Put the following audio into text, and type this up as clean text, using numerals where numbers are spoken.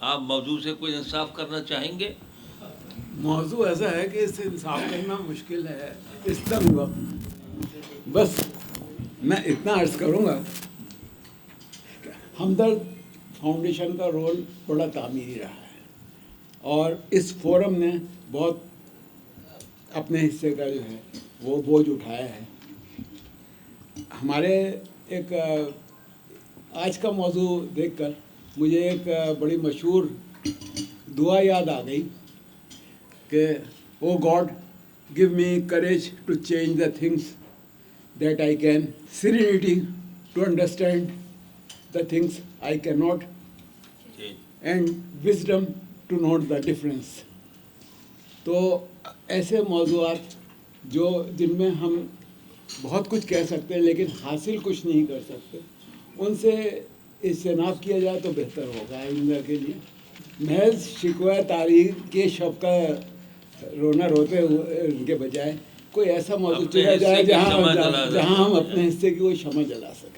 آپ موضوع سے کوئی انصاف کرنا چاہیں گے؟ موضوع ایسا ہے کہ اس سے انصاف کرنا مشکل ہے اس طرح وقت. بس میں اتنا عرض کروں گا کہ ہمدرد فاؤنڈیشن کا رول بڑا تعمیری رہا ہے اور اس فورم نے بہت اپنے حصے کا جو ہے وہ بوجھ اٹھایا ہے. ہمارے ایک آج کا موضوع دیکھ کر مجھے ایک بڑی مشہور دعا یاد آ گئی کہ oh God give me courage to change the things that I can, serenity to understand the things I can not, and wisdom to know the difference. تو ایسے موضوعات جن میں ہم بہت کچھ کہہ سکتے ہیں لیکن حاصل کچھ نہیں کر سکتے, ان سے اجتناب کیا جائے تو بہتر ہوگا آئندہ کے لیے. محض شکوہ تاریخ کے شب کا رونا روتے ہوئے ان کے بجائے کوئی ایسا موضوع چنا جائے جہاں ہم اپنے حصے کی کوئی شمع جلا سکیں.